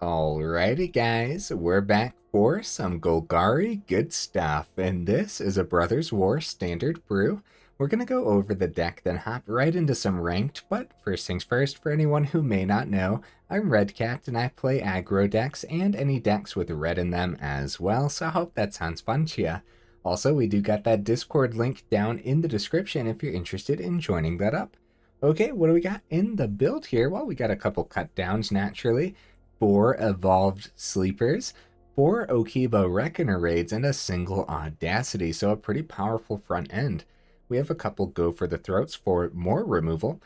Alrighty guys, we're back for some Golgari good stuff, and this is a Brothers War standard brew. We're going to go over the deck, then hop right into some ranked, but first things first, for anyone who may not know, I'm Redcat and I play aggro decks and any decks with red in them as well, so I hope that sounds fun to you. Also, we do got that Discord link down in the description if you're interested in joining that up. Okay, what do we got in the build here? Well, we got a couple cut downs naturally. 4 Evolved Sleepers, 4 Okiba Reckoner Raids, and a single Audacity, so a pretty powerful front end. We have a couple Go for the Throats for more removal,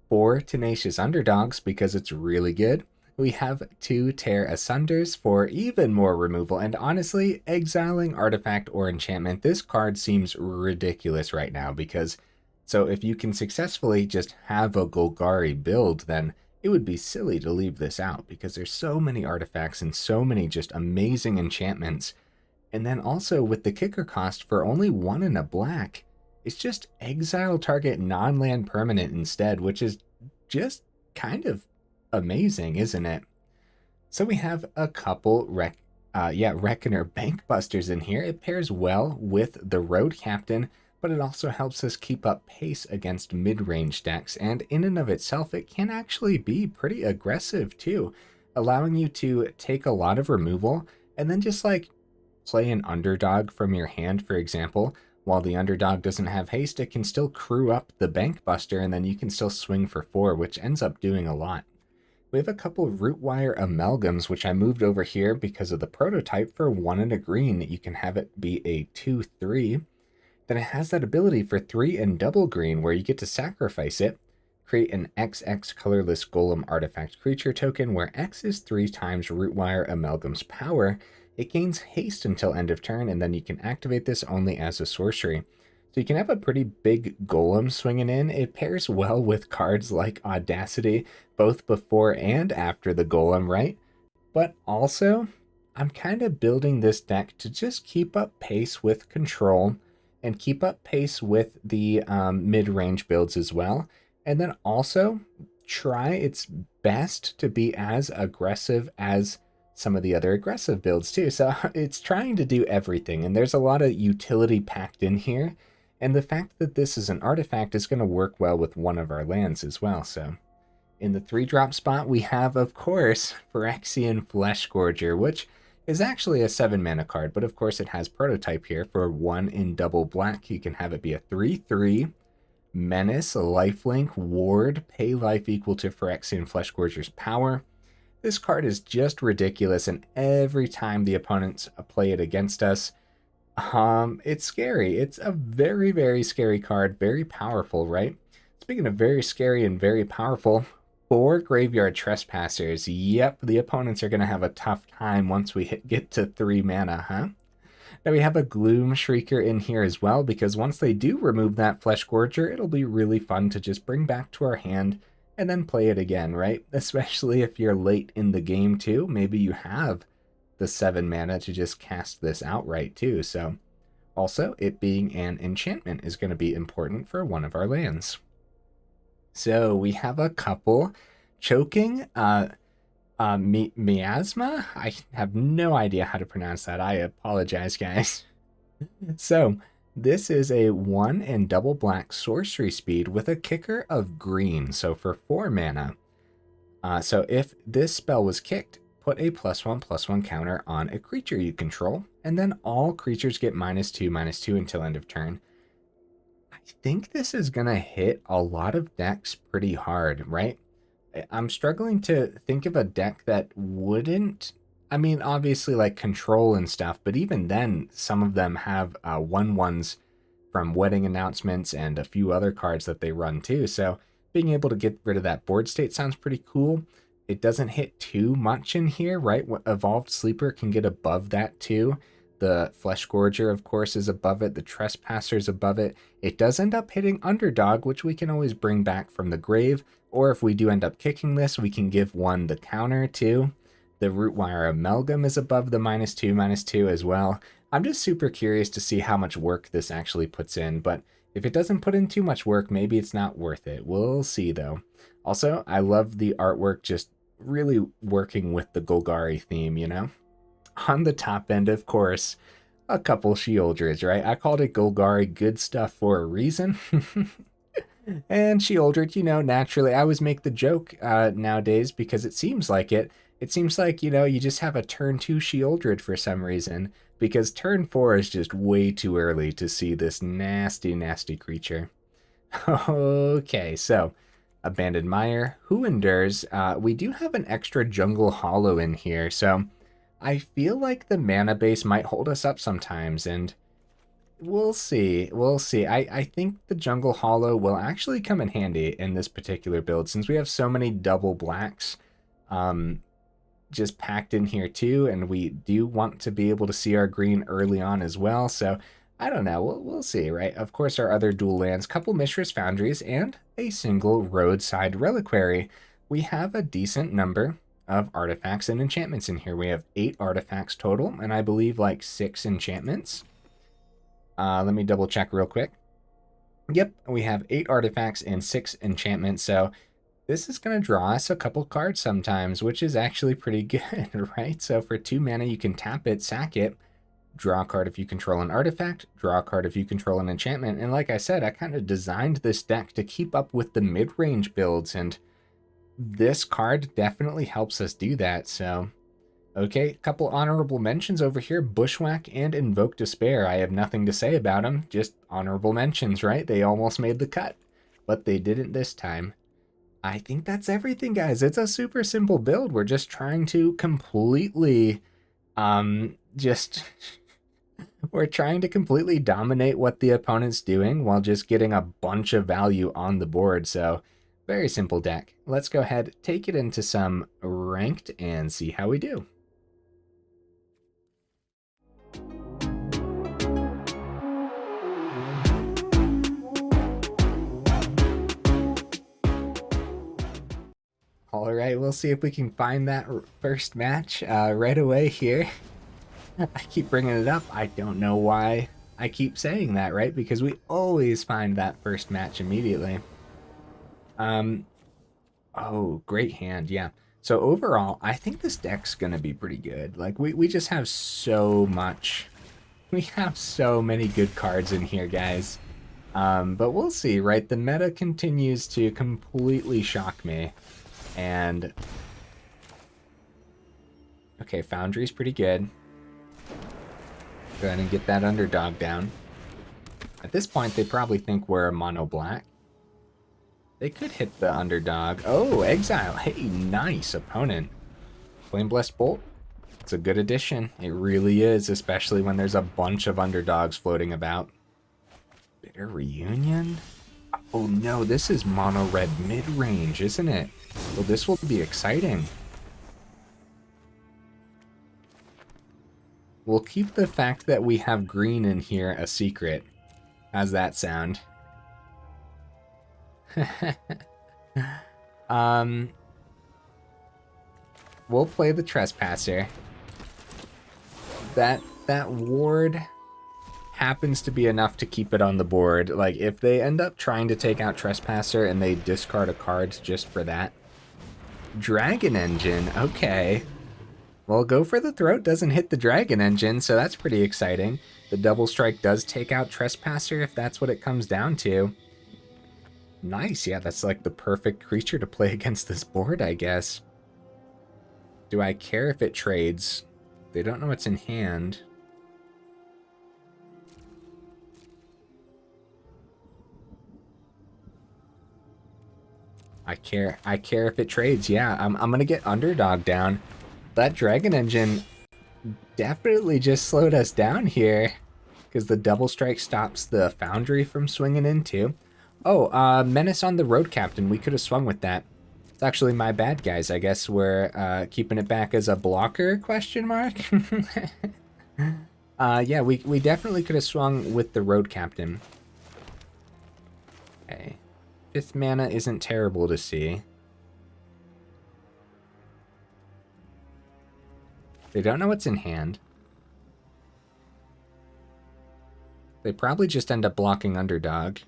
4 Tenacious Underdogs because it's really good. We have 2 Tear Asunders for even more removal, and honestly, exiling artifact or enchantment, this card seems ridiculous right now because, so if you can successfully just have a Golgari build, then it would be silly to leave this out because there's so many artifacts and so many just amazing enchantments. And then also with the kicker cost for only 1 and a black, it's just exile target non-land permanent instead, which is just kind of amazing, isn't it? So we have a couple Reckoner Bankbusters in here. It pairs well with the Road Captain, but it also helps us keep up pace against mid-range decks, and in and of itself, it can actually be pretty aggressive too, allowing you to take a lot of removal and then just like play an underdog from your hand, for example. While the underdog doesn't have haste, it can still crew up the Bankbuster, and then you can still swing for 4, which ends up doing a lot. We have a couple of Rootwire Amalgams, which I moved over here because of the prototype for 1 and a green. You can have it be a 2/3. Then it has that ability for 3 and double green where you get to sacrifice it, create an XX colorless golem artifact creature token where X is 3 times Rootwire Amalgam's power. It gains haste until end of turn, and then you can activate this only as a sorcery. So you can have a pretty big golem swinging in. It pairs well with cards like Audacity, both before and after the golem, right? But also, I'm kind of building this deck to just keep up pace with control and keep up pace with the mid-range builds as well. And then also try its best to be as aggressive as some of the other aggressive builds too. So it's trying to do everything, and there's a lot of utility packed in here. And the fact that this is an artifact is going to work well with one of our lands as well. So in the 3-drop spot, we have, of course, Phyrexian Fleshgorger, which is actually a 7-mana card, but of course it has prototype here for 1 in double black. You can have it be a 3/3, menace, lifelink, ward, pay life equal to Phyrexian Fleshgorger's power. This card is just ridiculous, and every time the opponents play it against us, it's scary. It's a very, very scary card, very powerful, right? Speaking of very scary and very powerful, 4 Graveyard Trespassers. Yep, the opponents are going to have a tough time once we get to 3 mana, huh? Now we have a Gloomshrieker in here as well, because once they do remove that Fleshgorger, it'll be really fun to just bring back to our hand and then play it again, right? Especially if you're late in the game too. Maybe you have the 7 mana to just cast this outright too. So also, it being an enchantment is going to be important for one of our lands. So we have a couple Choking Miasma. I have no idea how to pronounce that. I apologize, guys. So this is a 1 and double black sorcery speed with a kicker of green. So for 4 mana. So if this spell was kicked, put a +1/+1 counter on a creature you control, and then all creatures get -2/-2 until end of turn. I think this is going to hit a lot of decks pretty hard, right? I'm struggling to think of a deck that wouldn't. I mean, obviously like control and stuff, but even then, some of them have 1/1s from Wedding Announcements and a few other cards that they run too. So being able to get rid of that board state sounds pretty cool. It doesn't hit too much in here, right? Evolved Sleeper can get above that too. The Fleshgorger, of course, is above it. The Trespasser's above it. It does end up hitting Underdog, which we can always bring back from the grave. Or if we do end up kicking this, we can give one the counter too. The Rootwire Amalgam is above the -2/-2 as well. I'm just super curious to see how much work this actually puts in, but if it doesn't put in too much work, maybe it's not worth it. We'll see though. Also, I love the artwork just really working with the Golgari theme, you know? On the top end, of course, a couple Sheoldreds, right? I called it Golgari good stuff for a reason. And Sheoldred, you know, naturally, I always make the joke nowadays because it seems like it. It seems like, you know, you just have a turn 2 Sheoldred for some reason, because turn 4 is just way too early to see this nasty, nasty creature. Okay, so Abandoned Mire, Who Endures. We do have an extra Jungle Hollow in here, so I feel like the mana base might hold us up sometimes, and we'll see. We'll see. I think the Jungle Hollow will actually come in handy in this particular build, since we have so many double blacks just packed in here too, and we do want to be able to see our green early on as well, so I don't know. We'll see, right? Of course, our other dual lands, couple Mishra's Foundries, and a single Roadside Reliquary. We have a decent number of artifacts and enchantments in here. We have 8 artifacts total, and I believe like 6 enchantments. Let me double check real quick. Yep, we have 8 artifacts and 6 enchantments, so this is going to draw us a couple cards sometimes, which is actually pretty good, right? So for 2 mana, you can tap it, sack it, draw a card if you control an artifact, draw a card if you control an enchantment, and like I said, I kind of designed this deck to keep up with the mid-range builds, and this card definitely helps us do that, so... Okay, a couple honorable mentions over here, Bushwhack and Invoke Despair. I have nothing to say about them, just honorable mentions, right? They almost made the cut, but they didn't this time. I think that's everything, guys. It's a super simple build. We're just trying to completely, we're trying to completely dominate what the opponent's doing while just getting a bunch of value on the board. So, very simple deck. Let's go ahead, take it into some ranked, and see how we do. All right, we'll see if we can find that first match right away here. I keep bringing it up. I don't know why I keep saying that, right? Because we always find that first match immediately. Oh, great hand, yeah. So overall, I think this deck's gonna be pretty good. Like, we just have so much. We have so many good cards in here, guys. But we'll see, right? The meta continues to completely shock me. And okay, Foundry's pretty good. Go ahead and get that underdog down. At this point, they probably think we're a mono black. They could hit the underdog. Oh, Exile. Hey, nice opponent. Flame Blessed Bolt. It's a good addition. It really is, especially when there's a bunch of underdogs floating about. Bitter Reunion? Oh no, this is mono red mid-range, isn't it? Well, this will be exciting. We'll keep the fact that we have green in here a secret. How's that sound? We'll play the Trespasser. That ward happens to be enough to keep it on the board. Like, if they end up trying to take out Trespasser and they discard a card just for that. Dragon Engine, okay. Well, Go for the Throat doesn't hit the Dragon Engine, so that's pretty exciting. The Double Strike does take out Trespasser if that's what it comes down to. Nice, yeah, that's like the perfect creature to play against this board, I guess. Do I care if it trades? They don't know what's in hand. I care if it trades, yeah. I'm gonna get underdog down. That Dragon Engine definitely just slowed us down here, because the double strike stops the Foundry from swinging into. Oh, Menace on the Road Captain. We could have swung with that. It's actually my bad, guys. I guess we're keeping it back as a blocker, question mark? Yeah, we definitely could have swung with the Road Captain. Okay. 5th mana isn't terrible to see. They don't know what's in hand. They probably just end up blocking underdog.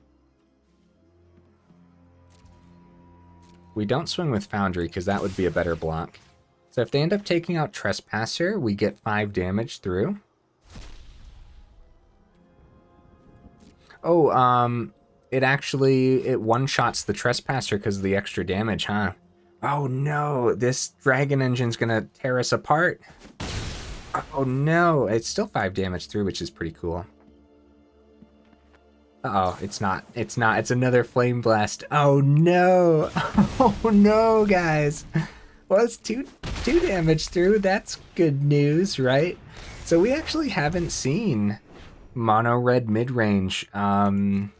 We don't swing with Foundry because that would be a better block. So if they end up taking out Trespasser, we get 5 damage through. Oh, it one-shots the Trespasser because of the extra damage, huh? Oh no, this Dragon Engine's gonna tear us apart. Oh no, it's still 5 damage through, which is pretty cool. Uh-oh, it's not. It's not. It's another Flame Blast. Oh no. Oh no, guys. Well, it's two damage through. That's good news, right? So we actually haven't seen mono red mid-range at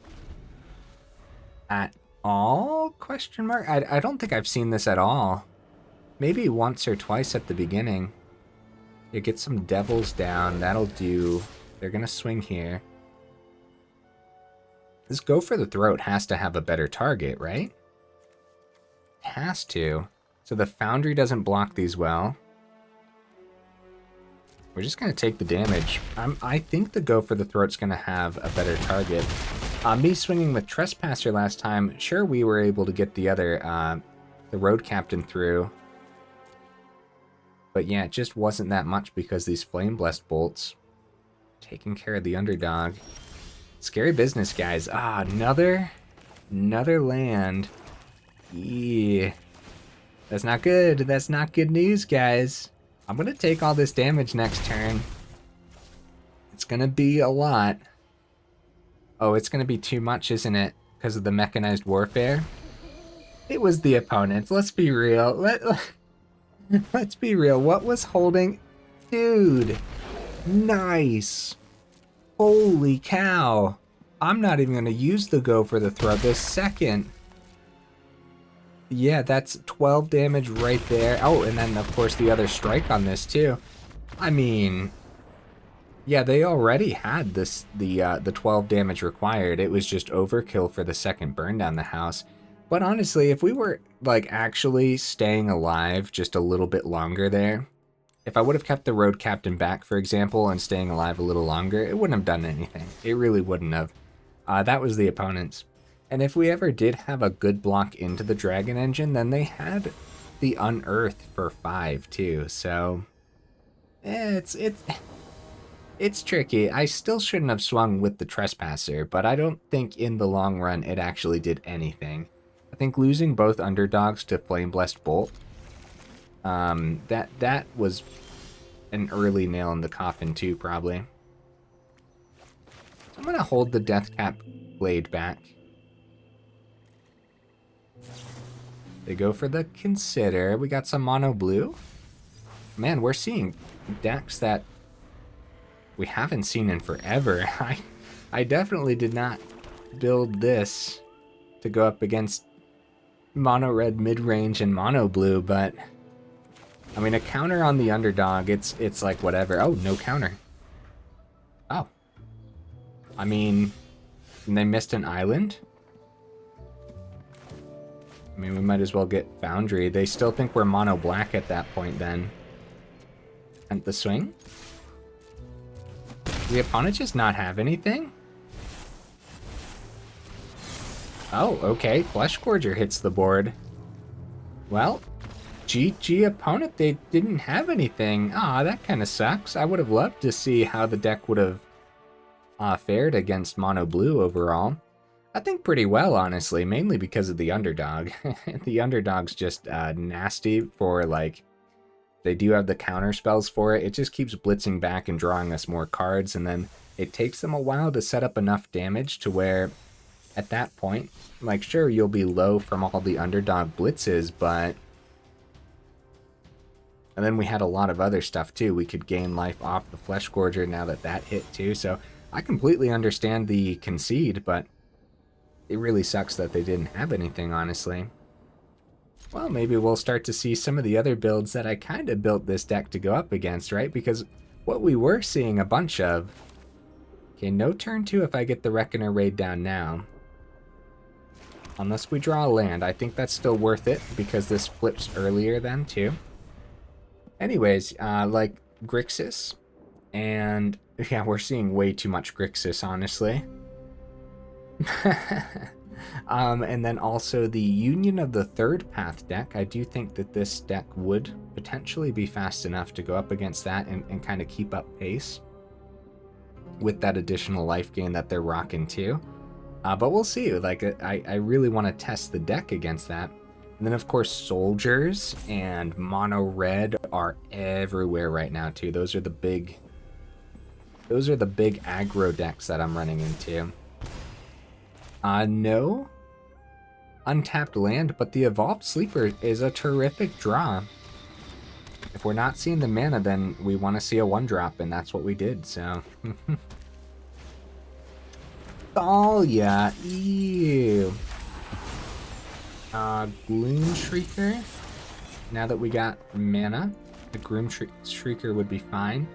all? Question mark? I don't think I've seen this at all. Maybe once or twice at the beginning. You get some devils down. That'll do. They're gonna swing here. This Go for the Throat has to have a better target, right? It has to. So the Foundry doesn't block these well. We're just going to take the damage. I think the Go for the Throat's going to have a better target. Me swinging with Trespasser last time, sure, we were able to get the other, the Road Captain through. But yeah, it just wasn't that much because these Flame Blessed bolts taking care of the underdog. Scary business, guys. Ah, another land. Yeah. That's not good. That's not good news, guys. I'm going to take all this damage next turn. It's going to be a lot. Oh, it's going to be too much, isn't it? Because of the mechanized warfare? It was the opponent. Let's be real. Let's be real. What was holding? Dude. Nice. Holy cow. I'm not even going to use the Go for the Throat this second. Yeah, that's 12 damage right there. Oh, and then, of course, the other strike on this, too. I mean, yeah, they already had this the 12 damage required. It was just overkill for the second burn down the house. But honestly, if we were, like, actually staying alive just a little bit longer there, if I would have kept the Road Captain back, for example, and staying alive a little longer, it wouldn't have done anything. It really wouldn't have. That was the opponent's. And if we ever did have a good block into the Dragon Engine, then they had the Unearth for 5 too. So it's tricky. I still shouldn't have swung with the Trespasser, but I don't think in the long run it actually did anything. I think losing both underdogs to Flame Blessed Bolt, that was an early nail in the coffin too, probably. I'm gonna hold the Deathcap Glade back. They go for the Consider. We got some mono blue. Man, we're seeing decks that we haven't seen in forever. I definitely did not build this to go up against mono red mid-range and mono blue, but I mean, a counter on the underdog, it's like whatever. Oh, no counter. Oh. I mean, they missed an island. I mean, we might as well get Foundry. They still think we're mono black at that point then. And the swing? The opponent just not have anything? Oh, okay. Fleshgorger hits the board. Well, GG opponent, they didn't have anything. Ah, that kind of sucks. I would have loved to see how the deck would have fared against mono blue overall. I think pretty well, honestly, mainly because of the underdog. The underdog's just nasty for, like, they do have the counter spells for it. It just keeps blitzing back and drawing us more cards, and then it takes them a while to set up enough damage to where, at that point, like, sure, you'll be low from all the underdog blitzes, but... And then we had a lot of other stuff, too. We could gain life off the Fleshgorger now that that hit, too, so I completely understand the concede, but it really sucks that they didn't have anything, honestly. Well, maybe we'll start to see some of the other builds that I kind of built this deck to go up against, right? Because what we were seeing a bunch of... Okay, no turn 2 if I get the Reckoner raid down now. Unless we draw a land. I think that's still worth it, because this flips earlier then, too. Anyways, like Grixis, and yeah, we're seeing way too much Grixis, honestly. And then also the Union of the Third Path deck. I do think that this deck would potentially be fast enough to go up against that and kind of keep up pace with that additional life gain that they're rocking too. But we'll see. Like, I really want to test the deck against that. And then, of course, Soldiers and Mono Red are everywhere right now, too. Those are the big aggro decks that I'm running into. No untapped land, but the Evolved Sleeper is a terrific draw. If we're not seeing the mana, then we want to see a 1-drop, and that's what we did, so... Thalia, ew. Gloomshrieker. Now that we got mana, the Gloomshrieker would be fine.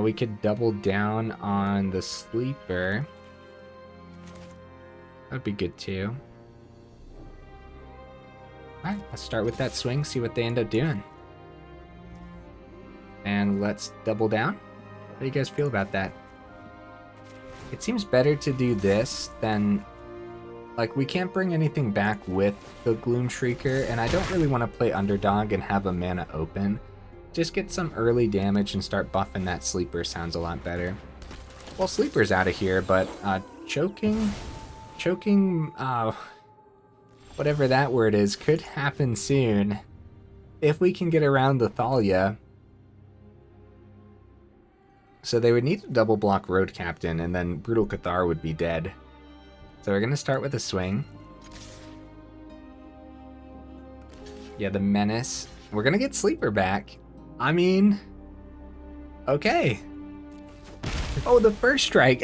We could double down on the Sleeper. That'd be good too. Alright, let's start with that swing, see what they end up doing. And let's double down. How do you guys feel about that? It seems better to do this than... Like, we can't bring anything back with the Gloomshrieker, and I don't really want to play Underdog and have a mana open. Just get some early damage and start buffing that Sleeper sounds a lot better. Well, Sleeper's out of here, but Choking, whatever that word is, could happen soon. If we can get around the Thalia. So they would need to double block Road Captain, and then Brutal Cathar would be dead. So we're going to start with a swing. Yeah, the Menace. We're going to get Sleeper back. I mean, okay. Oh, the first strike.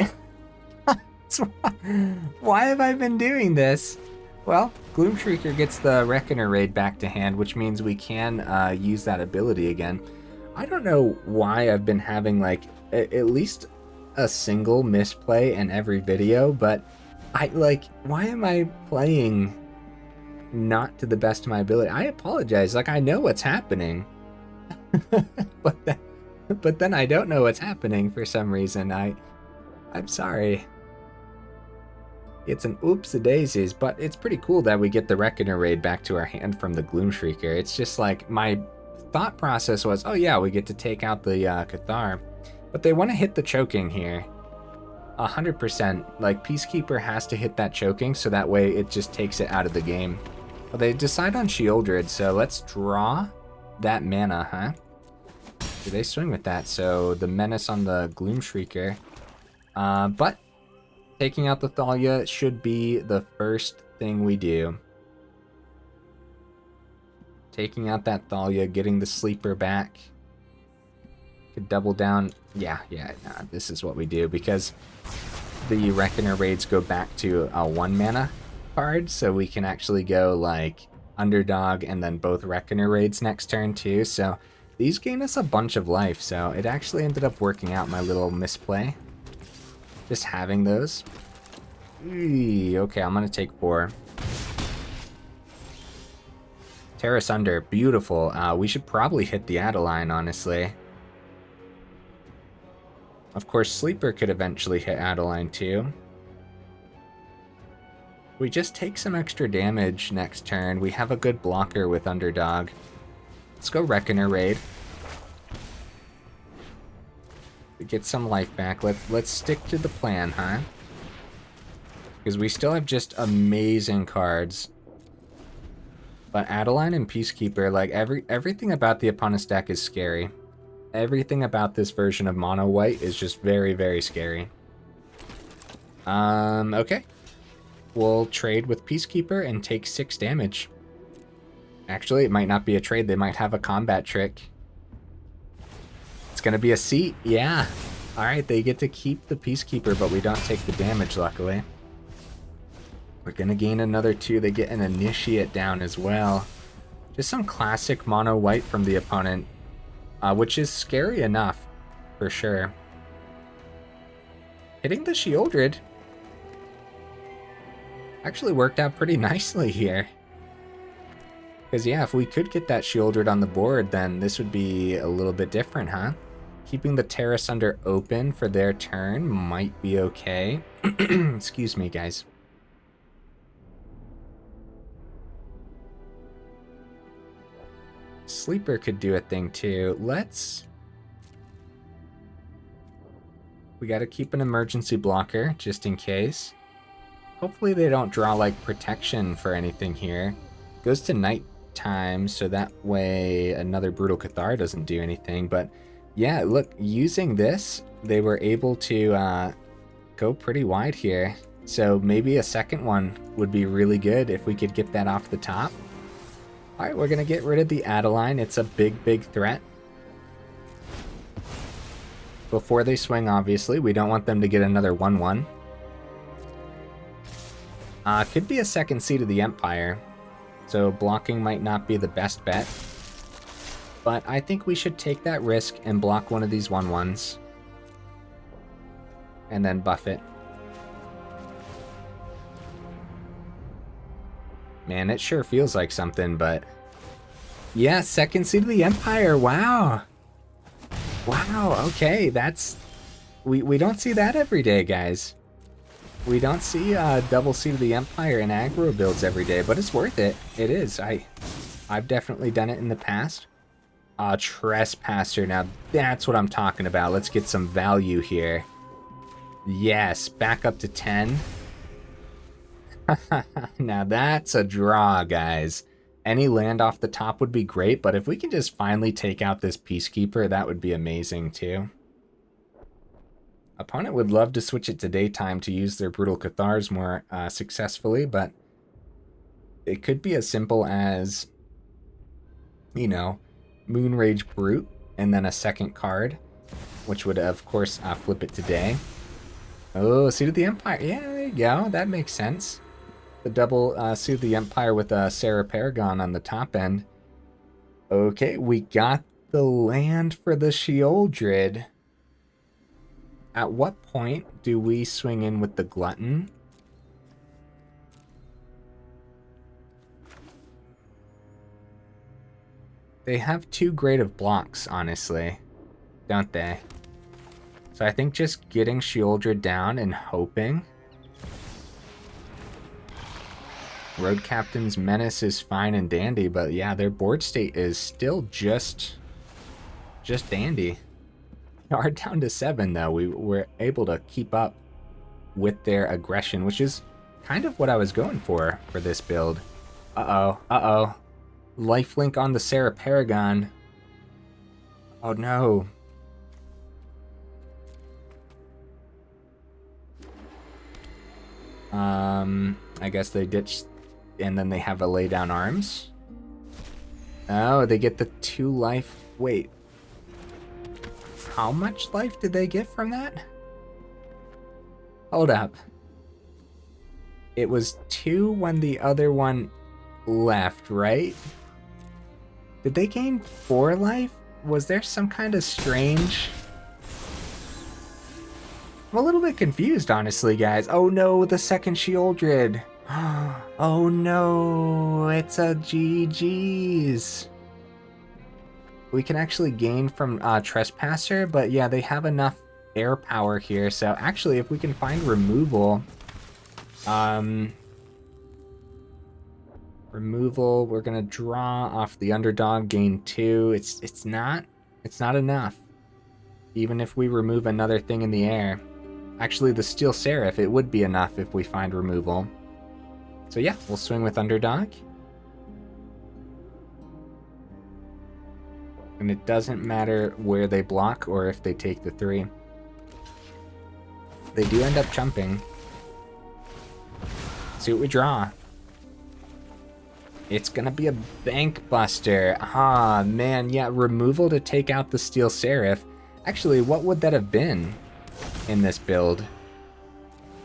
Why have I been doing this? Well, Gloomshrieker gets the Reckoner raid back to hand, which means we can use that ability again. I don't know why I've been having, like, at least a single misplay in every video, but why am I playing not to the best of my ability? I apologize. Like, I know what's happening. but then I don't know what's happening for some reason. I'm sorry. It's an oops-a-daisies, but it's pretty cool that we get the Reckoner raid back to our hand from the Gloomshrieker. It's just like, my thought process was, oh yeah, we get to take out the Cathar. But they want to hit the Choking here. 100%. Like, Peacekeeper has to hit that Choking, so that way it just takes it out of the game. Well, they decide on Sheoldred, so let's draw that mana, huh? Do they swing with that? So the Menace on the Gloomshrieker. But taking out the Thalia should be the first thing we do. Taking out that Thalia, getting the Sleeper back. Could double down. Yeah, nah, this is what we do, because the Reckoner raids go back to a 1-mana card, so we can actually go like Underdog and then both Reckoner raids next turn too. So these gain us a bunch of life, so it actually ended up working out, my little misplay. Just having those. Okay, I'm gonna take 4. Tear Asunder, beautiful. We should probably hit the Adeline, honestly. Of course, Sleeper could eventually hit Adeline too. We just take some extra damage next turn. We have a good blocker with Underdog. Let's go Reckoner raid. Get some life back. Let's stick to the plan, huh? Because we still have just amazing cards. But Adeline and Peacekeeper, like, everything about the opponent's deck is scary. Everything about this version of Mono White is just very, very scary. Okay. We'll trade with Peacekeeper and take 6 damage. Actually, it might not be a trade. They might have a combat trick. It's gonna be a seat. Yeah. Alright, they get to keep the Peacekeeper, but we don't take the damage, luckily. We're gonna gain another 2. They get an Initiate down as well. Just some classic Mono White from the opponent. Which is scary enough, for sure. Hitting the Sheoldred actually worked out pretty nicely here. Because, yeah, if we could get that Sheoldred on the board, then this would be a little bit different, huh? Keeping the Tear Asunder open for their turn might be okay. Excuse me, guys. Sleeper could do a thing too. We gotta keep an emergency blocker, just in case. Hopefully they don't draw, like, protection for anything here. Goes to nighttime, so that way another Brutal Cathar doesn't do anything. But, yeah, look, using this, they were able to go pretty wide here. So maybe a second one would be really good if we could get that off the top. Alright, we're gonna get rid of the Adeline. It's a big, big threat. Before they swing, obviously. We don't want them to get another 1/1. Could be a second Seed of the Empire. So blocking might not be the best bet. But I think we should take that risk and block one of these 1/1s. And then buff it. Man, it sure feels like something, but... Yeah, second Seed of the Empire, wow! Wow, okay, that's... We don't see that every day, guys. We don't see double Seed of the Empire in aggro builds every day, but it's worth it. It is. I've definitely done it in the past. Trespasser, now that's what I'm talking about. Let's get some value here. Yes, back up to 10. Now that's a draw, guys. Any land off the top would be great, but if we can just finally take out this Peacekeeper, that would be amazing too. Opponent would love to switch it to daytime to use their Brutal Cathars more successfully, but it could be as simple as, you know, Moonrage Brute and then a second card, which would, of course, flip it to day. Oh, Seed of the Empire. Yeah, there you go. That makes sense. The double Seed of the Empire with Sarah Paragon on the top end. Okay, we got the land for the Sheoldred. At what point do we swing in with the Glutton? They have too great of blocks, honestly, don't they? So I think just getting Sheoldred down and hoping. Road Captain's Menace is fine and dandy, but yeah, their board state is still just dandy. They are down to 7, though. We were able to keep up with their aggression, which is kind of what I was going for this build. Uh-oh. Lifelink on the Sarah Paragon. Oh, no. I guess they ditched, and then they have a lay down arms. Oh, they get the 2 life. Wait. How much life did they get from that? Hold up. It was 2 when the other one left, right? Did they gain 4 life? Was there some kind of strange... I'm a little bit confused, honestly, guys. Oh no, the second Sheoldred. Oh no, it's a GG's. We can actually gain from Trespasser, but yeah, they have enough air power here. So actually, if we can find removal, we're gonna draw off the underdog, gain 2. It's not enough. Even if we remove another thing in the air. Actually, the Steel Seraph, it would be enough if we find removal. So yeah, we'll swing with underdog. And it doesn't matter where they block or if they take the 3. They do end up jumping. See what we draw. It's gonna be a Bankbuster. Ah, man, yeah, removal to take out the Steel Seraph. Actually, what would that have been in this build?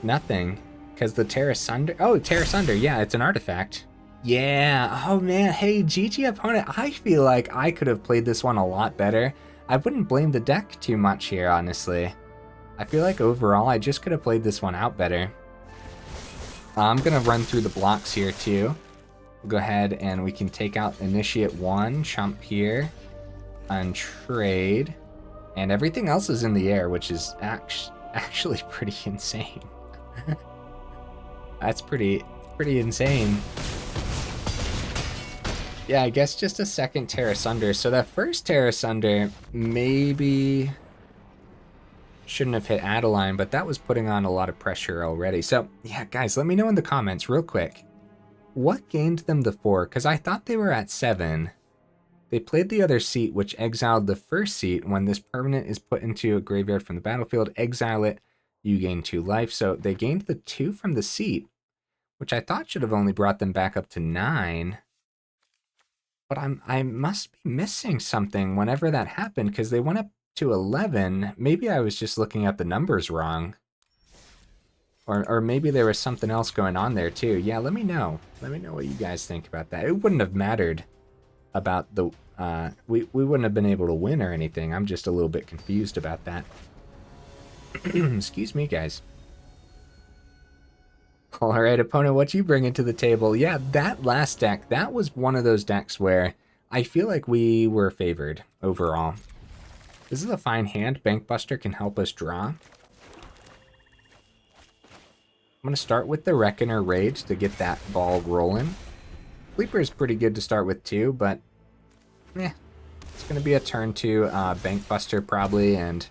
Nothing, because the Tear Asunder... Oh, Tear Asunder, yeah, it's an artifact. Yeah, oh man, hey, GG opponent, I feel like I could have played this one a lot better. I wouldn't blame the deck too much here, honestly. I feel like overall, I just could have played this one out better. I'm gonna run through the blocks here too. We'll go ahead and we can take out Initiate 1, chump here, untrade, and everything else is in the air, which is actually pretty insane. That's pretty insane. Yeah, I guess just a second Tear Asunder. So that first Tear Asunder maybe shouldn't have hit Adeline, but that was putting on a lot of pressure already. So yeah, guys, let me know in the comments real quick. What gained them the 4? Because I thought they were at 7. They played the other seat, which exiled the first seat. When this permanent is put into a graveyard from the battlefield, exile it, you gain 2 life. So they gained the 2 from the seat, which I thought should have only brought them back up to 9. But I must be missing something whenever that happened, because they went up to 11. Maybe I was just looking at the numbers wrong. Or maybe there was something else going on there too. Yeah, let me know. Let me know what you guys think about that. It wouldn't have mattered about the... we wouldn't have been able to win or anything. I'm just a little bit confused about that. Excuse me, guys. Alright, opponent, what you bring to the table? Yeah, that last deck, that was one of those decks where I feel like we were favored overall. This is a fine hand. Bankbuster can help us draw. I'm going to start with the Reckoner Rage to get that ball rolling. Sleeper is pretty good to start with too, but it's going to be a turn 2 Bankbuster probably, and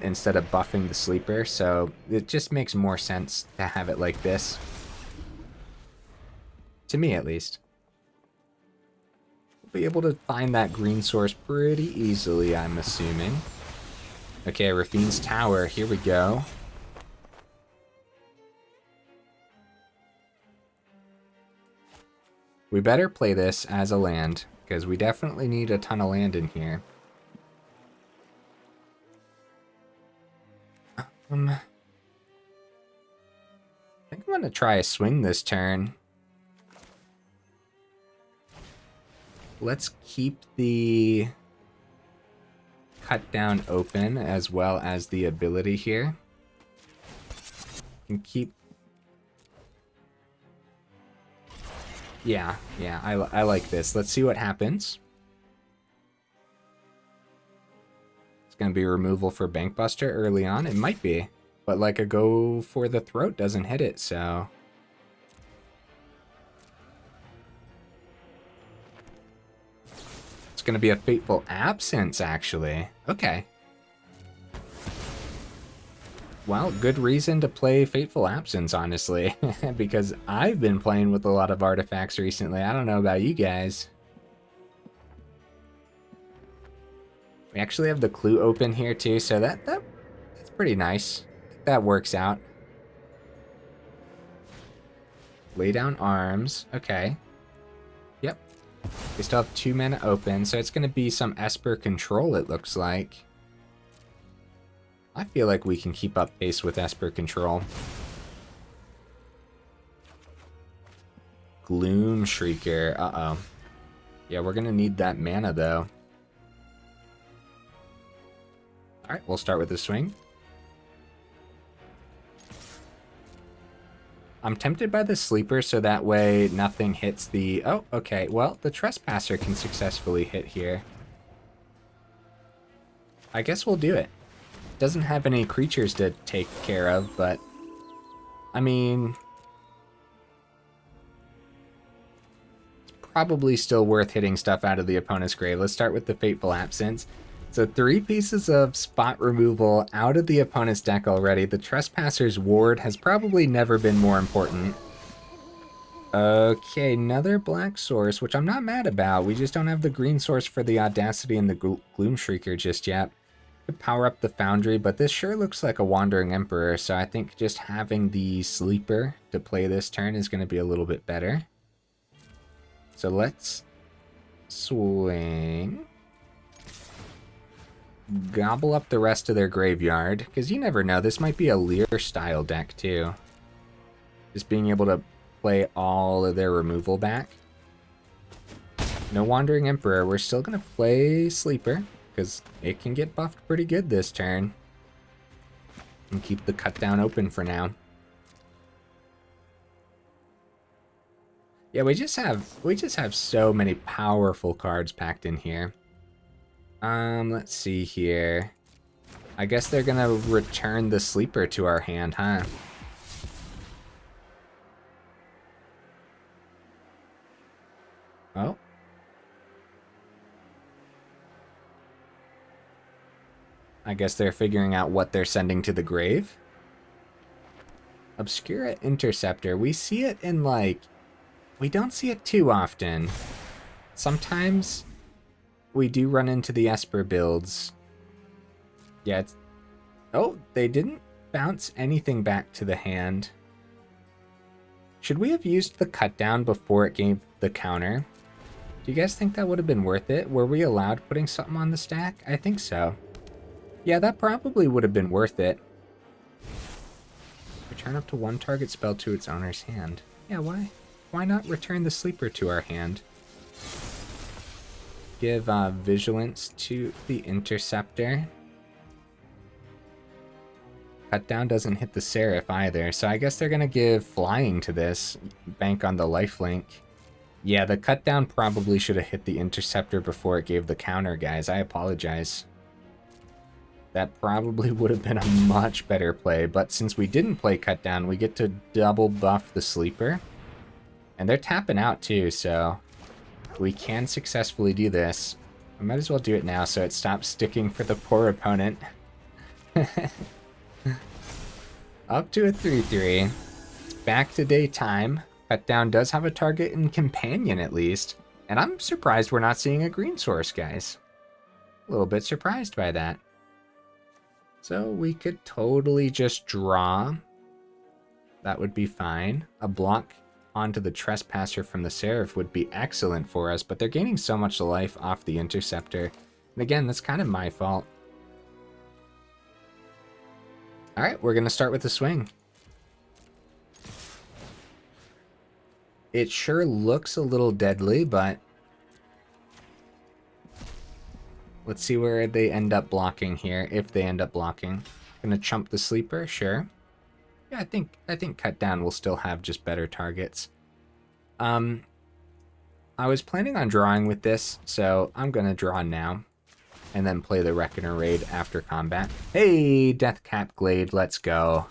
instead of buffing the Sleeper, so it just makes more sense to have it like this. To me, at least. We'll be able to find that green source pretty easily, I'm assuming. Okay, Rafine's Tower, here we go. We better play this as a land, because we definitely need a ton of land in here. I think I'm going to try a swing this turn. Let's keep the cut down open as well as the ability here. And keep... Yeah, I like this. Let's see what happens. It's going to be removal for Bankbuster early on. It might be. But like a go for the throat doesn't hit it, so... It's going to be a Fateful Absence, actually. Okay. Well, good reason to play Fateful Absence, honestly, because I've been playing with a lot of artifacts recently. I don't know about you guys. We actually have the Clue open here too, so that's pretty nice. That works out. Lay down arms. Okay. Yep. We still have 2 mana open, so it's going to be some Esper control, it looks like. I feel like we can keep up pace with Esper control. Gloomshrieker. Uh-oh. Yeah, we're going to need that mana, though. Alright, we'll start with the swing. I'm tempted by the Sleeper, so that way nothing hits the... Oh, okay. Well, the Trespasser can successfully hit here. I guess we'll do it. Doesn't have any creatures to take care of, but... I mean... It's probably still worth hitting stuff out of the opponent's grave. Let's start with the Fateful Absence. So 3 pieces of spot removal out of the opponent's deck already. The Trespasser's Ward has probably never been more important. Okay, another black source, which I'm not mad about. We just don't have the green source for the Audacity and the Gloomshrieker just yet. Could power up the Foundry, but this sure looks like a Wandering Emperor, so I think just having the Sleeper to play this turn is going to be a little bit better. So let's swing. Gobble up the rest of their graveyard, because you never know, this might be a Lear-style deck too. Just being able to play all of their removal back. No Wandering Emperor, we're still going to play Sleeper, because it can get buffed pretty good this turn. And keep the cut down open for now. Yeah, we just have so many powerful cards packed in here. Let's see here. I guess they're gonna return the Sleeper to our hand, huh? Oh. I guess they're figuring out what they're sending to the grave. Obscura Interceptor. We see it in, like... We don't see it too often. Sometimes we do run into the Esper builds. Yeah, it's... Oh, they didn't bounce anything back to the hand. Should we have used the cut down before it gave the counter? Do you guys think that would have been worth it? Were we allowed putting something on the stack? I think so. Yeah, that probably would have been worth it. Return up to one target spell to its owner's hand. Yeah, why? Why not return the sleeper to our hand? Give Vigilance to the Interceptor. Cut down doesn't hit the Seraph either, so I guess they're going to give Flying to this. Bank on the lifelink. Yeah, the cut down probably should have hit the Interceptor before it gave the counter, guys. I apologize. That probably would have been a much better play, but since we didn't play cut down, we get to double buff the sleeper. And they're tapping out too, so we can successfully do this. I might as well do it now so it stops sticking for the poor opponent. Up to a 3-3. It's back to daytime. Cut down does have a target in companion at least. And I'm surprised we're not seeing a green source, guys. A little bit surprised by that. So we could totally just draw. That would be fine. A block onto the Trespasser from the Seraph would be excellent for us, but they're gaining so much life off the Interceptor. And again, that's kind of my fault. Alright, we're going to start with the swing. It sure looks a little deadly, but let's see where they end up blocking here, if they end up blocking. Gonna chump the sleeper, sure. Yeah, I think cut down will still have just better targets. I was planning on drawing with this, so I'm gonna draw now. And then play the Reckoner raid after combat. Hey, Deathcap Glade, let's go.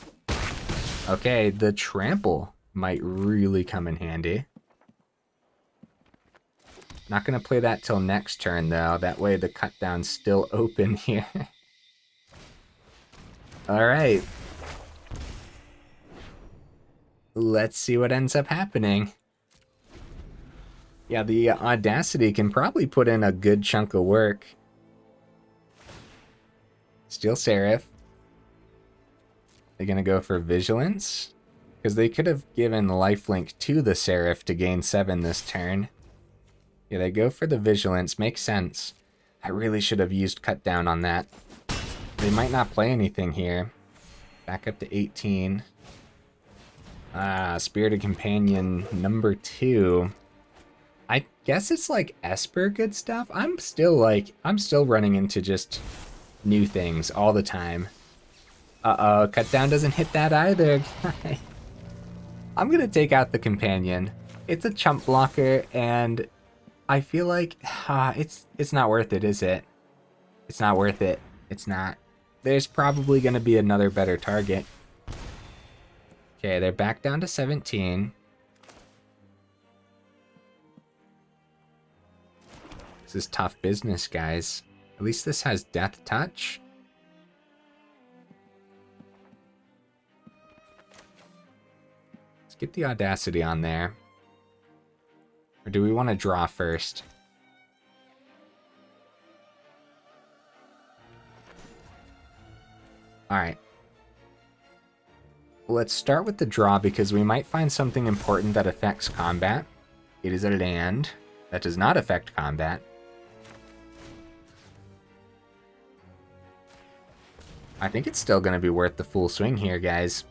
Okay, the trample might really come in handy. Not gonna play that till next turn though, that way the cut down's still open here. Alright. Let's see what ends up happening. Yeah, the Audacity can probably put in a good chunk of work. Steel Seraph. They're gonna go for Vigilance. Because they could have given lifelink to the Seraph to gain 7 this turn. Yeah, they go for the Vigilance. Makes sense. I really should have used cut down on that. They might not play anything here. Back up to 18. Spirited Companion number 2. I guess it's like Esper good stuff. I'm still running into just new things all the time. Uh-oh, cut down doesn't hit that either. I'm gonna take out the Companion. It's a chump blocker, and I feel like it's not worth it, is it? It's not worth it. It's not. There's probably gonna be another better target. Okay, they're back down to 17. This is tough business, guys. At least this has Death Touch. Let's get the Audacity on there. Or do we want to draw first? Alright. Let's start with the draw because we might find something important that affects combat. It is a land that does not affect combat. I think it's still going to be worth the full swing here, guys.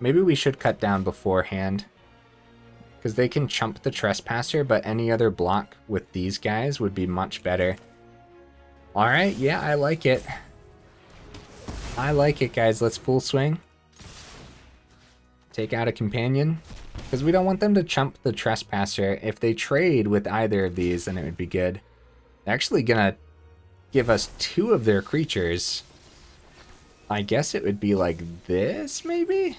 Maybe we should cut down beforehand. Because they can chump the Trespasser, but any other block with these guys would be much better. Alright, yeah, I like it. I like it, guys. Let's full swing. Take out a Companion. Because we don't want them to chump the Trespasser. If they trade with either of these, then it would be good. They're actually going to give us 2 of their creatures. I guess it would be like this, maybe?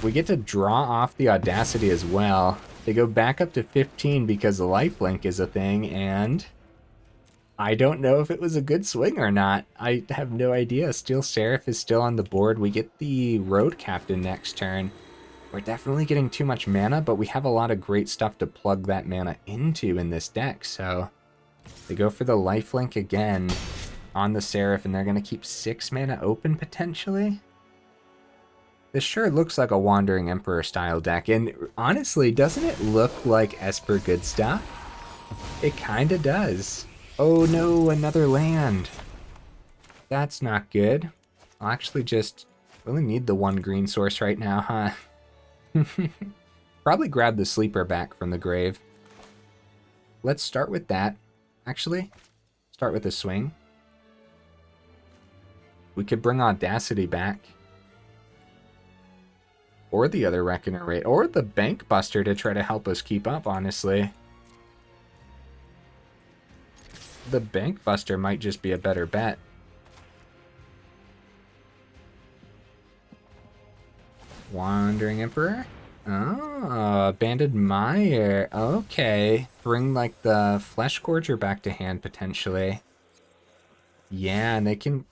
We get to draw off the Audacity as well. They go back up to 15 because the lifelink is a thing, and I don't know if it was a good swing or not. I have no idea. Steel Seraph is still on the board. We get the Road Captain next turn. We're definitely getting too much mana, but we have a lot of great stuff to plug that mana into in this deck, so they go for the lifelink again on the Seraph, and they're going to keep 6 mana open, potentially? This sure looks like a Wandering Emperor style deck, and honestly, doesn't it look like Esper good stuff? It kinda does. Oh no, another land. That's not good. I'll actually just really need the 1 green source right now, huh? Probably grab the Sleeper back from the grave. Let's start with that. Actually, start with a swing. We could bring Audacity back. Or the other Reckoner rate. Or the Bankbuster to try to help us keep up, honestly. The Bankbuster might just be a better bet. Wandering Emperor? Oh, Abandoned Mire. Okay. Bring, like, the Fleshgorger back to hand, potentially. Yeah, and they can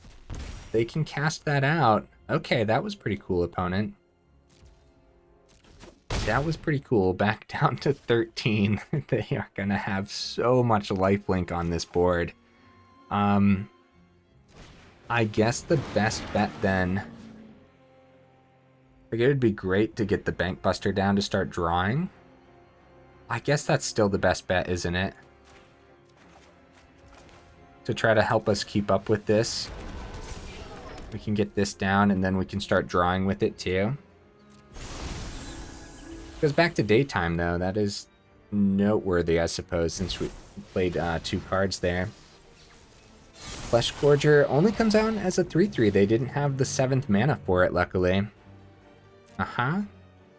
cast that out. Okay, that was pretty cool, opponent. That was pretty cool. Back down to 13. They are going to have so much lifelink on this board. I guess the best bet then... I think it would be great to get the Bankbuster down to start drawing. I guess that's still the best bet, isn't it? To try to help us keep up with this. We can get this down and then we can start drawing with it too. Goes back to daytime though. That is noteworthy, I suppose, since we played 2 cards there. Fleshgorger only comes out as a 3/3. They didn't have the 7th mana for it, luckily.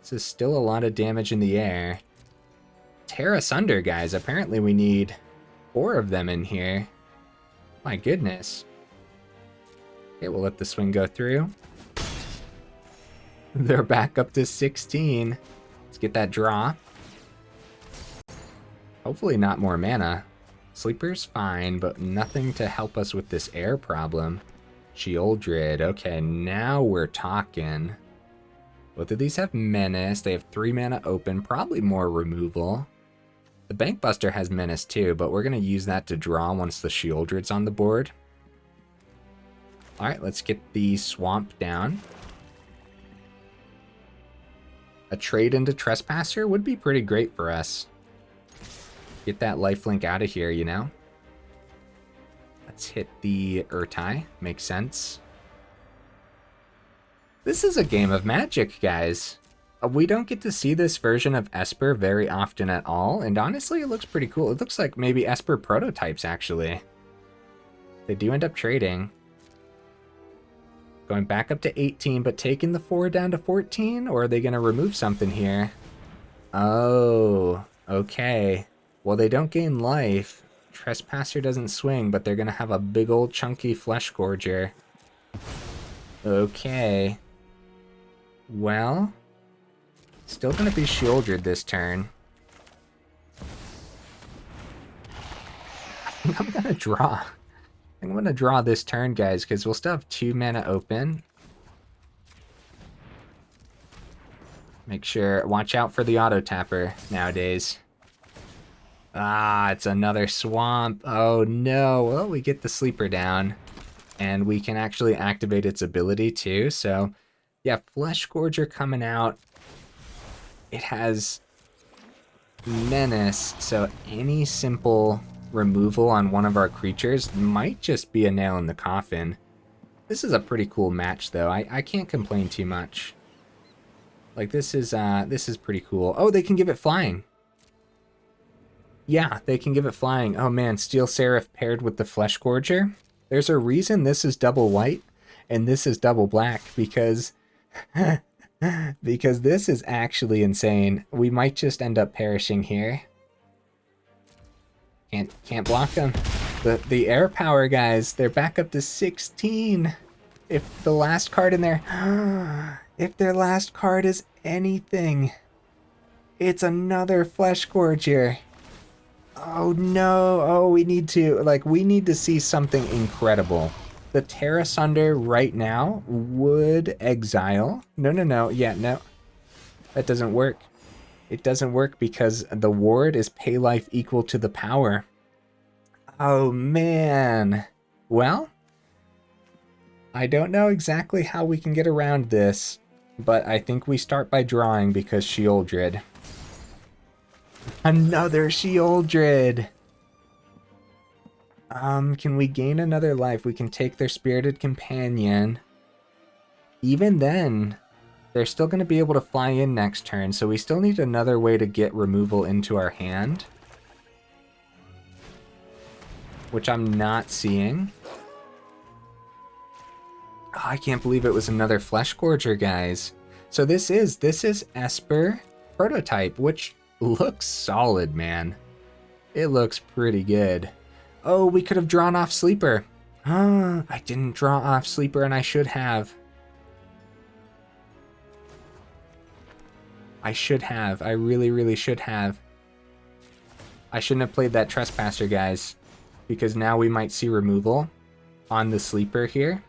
This is still a lot of damage in the air. Tear Asunder, guys. Apparently we need 4 of them in here. My goodness. Okay, we'll let the swing go through. They're back up to 16. Let's get that draw. Hopefully not more mana. Sleeper's fine, but nothing to help us with this air problem. Sheoldred. Okay, now we're talking. Both of these have Menace. They have 3 mana open, probably more removal. The Bankbuster has Menace too, but we're going to use that to draw once the Sheoldred's on the board. Alright, let's get the Swamp down. A trade into Trespasser would be pretty great for us. Get that lifelink out of here, you know? Let's hit the Urtai. Makes sense. This is a game of Magic, guys. We don't get to see this version of Esper very often at all, and honestly, it looks pretty cool. It looks like maybe Esper prototypes, actually. They do end up trading. Going back up to 18, but taking the 4 down to 14? Or are they going to remove something here? Oh, okay. Well, they don't gain life. Trespasser doesn't swing, but they're going to have a big old chunky Fleshgorger. Okay. Well, still going to be Sheoldred this turn. I think I'm going to draw. I think I'm going to draw this turn, guys, because we'll still have 2 mana open. Make sure, watch out for the auto tapper nowadays. Ah, it's another swamp. Oh no, well, we get the Sleeper down. And we can actually activate its ability too, so... Yeah, Fleshgorger coming out. It has Menace, so any simple removal on one of our creatures might just be a nail in the coffin. This is a pretty cool match, though. I can't complain too much. Like, this is pretty cool. Oh, they can give it flying. Yeah, they can give it flying. Oh man, Steel Seraph paired with the Fleshgorger. There's a reason this is double white and this is double black, because because this is actually insane. We might just end up perishing here. Can't block them. The air power, guys, they're back up to 16. If the last card in there, if their last card is anything It's another Fleshgorger. Oh no, oh we need to see something incredible. The Tear Asunder right now would exile. No, yeah, no. That doesn't work. It doesn't work because the ward is pay life equal to the power. Oh man. Well, I don't know exactly how we can get around this, but I think we start by drawing because Sheoldred. Another Sheoldred! Can we gain another life? We can take their Spirited Companion. Even then, they're still going to be able to fly in next turn, so we still need another way to get removal into our hand. Which I'm not seeing. Oh, I can't believe it was another Fleshgorger, guys. So this is Esper Prototype, which looks solid, man. It looks pretty good. Oh, we could have drawn off Sleeper. I didn't draw off Sleeper and I should have. I should have. I really, really should have. I shouldn't have played that Trespasser, guys, because now we might see removal on the Sleeper here.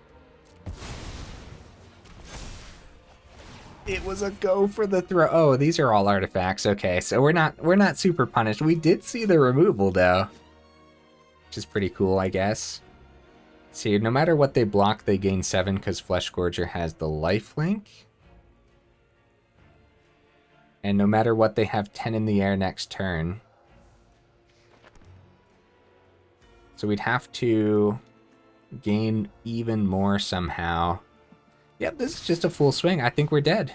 It was a go for the throw. Oh, these are all artifacts. Okay, so we're not super punished. We did see the removal though, which is pretty cool, I guess. See, no matter what they block, they gain 7 because Fleshgorger has the lifelink. And no matter what, they have 10 in the air next turn. So we'd have to gain even more somehow. Yep, this is just a full swing. I think we're dead.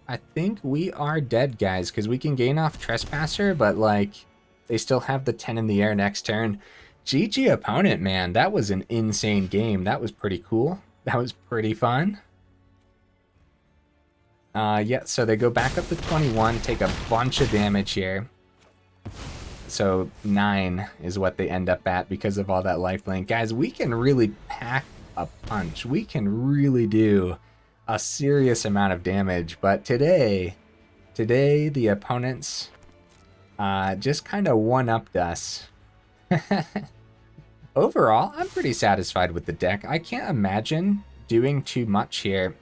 I think we are dead, guys, because we can gain off Trespasser, but, like, they still have the 10 in the air next turn. GG opponent, man. That was an insane game. That was pretty cool. That was pretty fun. Yeah, so they go back up to 21, take a bunch of damage here. So 9 is what they end up at because of all that lifelink. Guys, we can really pack a punch. We can really do a serious amount of damage, but today the opponents just kind of one-upped us. Overall, I'm pretty satisfied with the deck. I can't imagine doing too much here.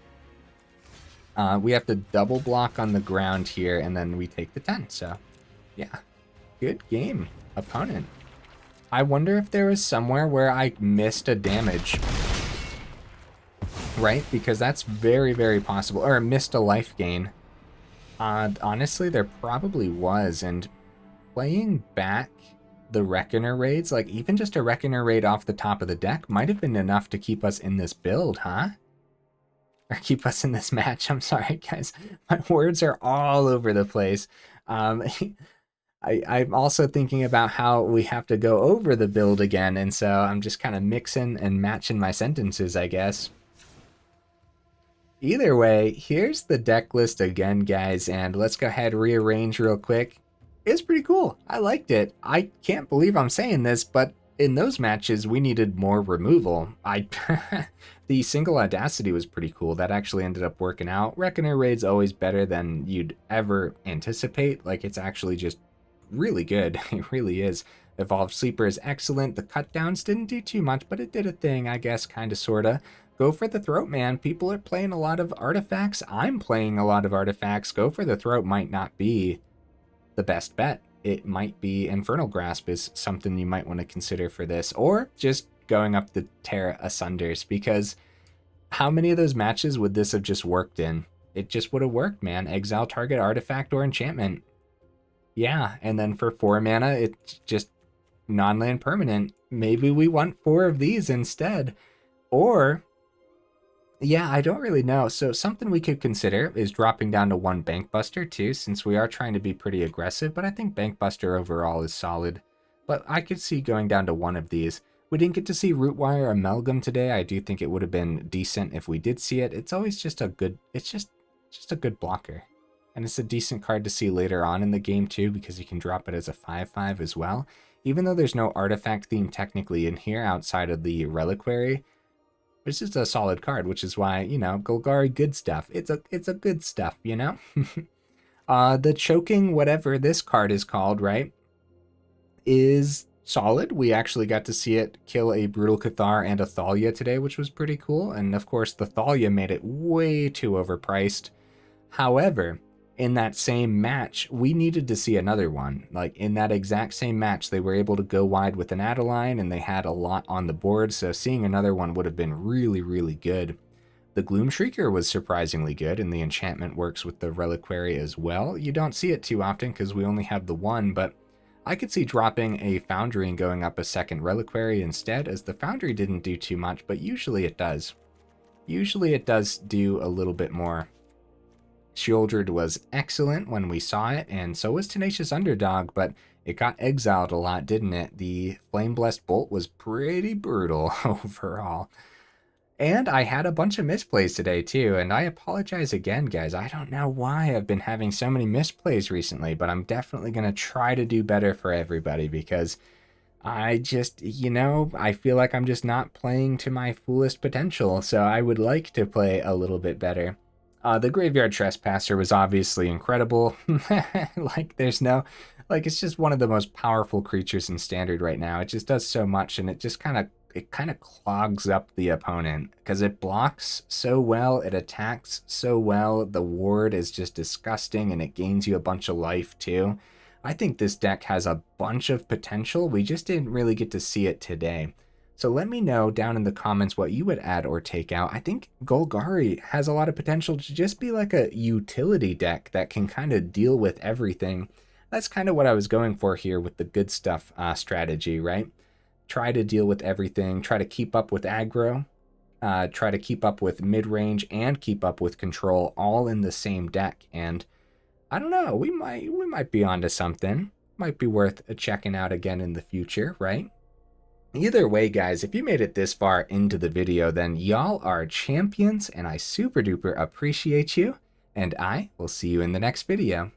We have to double block on the ground here, and then we take the 10, so yeah. Good game, opponent. I wonder if there was somewhere where I missed a damage. Right? Because that's very, very possible. Or missed a life gain. Honestly, there probably was. And playing back the Reckoner raids, like even just a Reckoner raid off the top of the deck, might have been enough to keep us in this build, huh? Or keep us in this match. I'm sorry, guys. My words are all over the place. I'm also thinking about how we have to go over the build again, and so I'm just kind of mixing and matching my sentences, I guess. Either way, here's the deck list again, guys, and let's go ahead and rearrange real quick. It's pretty cool. I liked it. I can't believe I'm saying this, but in those matches, we needed more removal. The single Audacity was pretty cool. That actually ended up working out. Reckoner raid's always better than you'd ever anticipate. Like, it's actually just really good. It really is. Evolved Sleeper is excellent. The cut downs didn't do too much, but it did a thing, I guess, kind of, sort of. Go for the throat, man. People are playing a lot of artifacts. I'm playing a lot of artifacts. Go for the throat might not be the best bet. It might be Infernal Grasp is something you might want to consider for this, or just going up the Tear Asunders, because how many of those matches would this have just worked in? It just would have worked, man. Exile target artifact or enchantment. Yeah, and then for 4 mana, it's just non-land permanent. Maybe we want 4 of these instead. Or, yeah, I don't really know. So something we could consider is dropping down to 1 Bankbuster too, since we are trying to be pretty aggressive, but I think Bankbuster overall is solid. But I could see going down to 1 of these. We didn't get to see Rootwire Amalgam today. I do think it would have been decent if we did see it. It's always just a good, it's just a good blocker. And it's a decent card to see later on in the game too, because you can drop it as a 5/5 as well. Even though there's no artifact theme technically in here outside of the Reliquary, it's just a solid card, which is why, you know, Golgari good stuff. It's a good stuff, you know? The Choking, whatever this card is called, right, is solid. We actually got to see it kill a Brutal Cathar and a Thalia today, which was pretty cool. And of course, the Thalia made it way too overpriced. However, in that same match, we needed to see another one. Like, in that exact same match, they were able to go wide with an Adeline, and they had a lot on the board, so seeing another one would have been really, really good. The Gloomshrieker was surprisingly good, and the enchantment works with the Reliquary as well. You don't see it too often because we only have the one, but I could see dropping a Foundry and going up a second Reliquary instead, as the Foundry didn't do too much, but usually it does. Usually it does do a little bit more. Sheoldred was excellent when we saw it, and so was Tenacious Underdog, but it got exiled a lot, didn't it? The Flame Blessed Bolt was pretty brutal overall. And I had a bunch of misplays today too, and I apologize again, guys. I don't know why I've been having so many misplays recently, but I'm definitely going to try to do better for everybody because I just, I feel like I'm just not playing to my fullest potential, so I would like to play a little bit better. The Graveyard Trespasser was obviously incredible. It's just one of the most powerful creatures in Standard right now. It just does so much, and it just kind of clogs up the opponent because it blocks so well, it attacks so well. The ward is just disgusting, and it gains you a bunch of life too. I think this deck has a bunch of potential. We just didn't really get to see it today. So let me know down in the comments what you would add or take out. I think Golgari has a lot of potential to just be like a utility deck that can kind of deal with everything. That's kind of what I was going for here with the good stuff strategy, right? Try to deal with everything, try to keep up with aggro, try to keep up with mid-range, and keep up with control all in the same deck. And I don't know, we might be onto something. Might be worth checking out again in the future, right? Either way, guys, if you made it this far into the video, then y'all are champions, and I super duper appreciate you, and I will see you in the next video.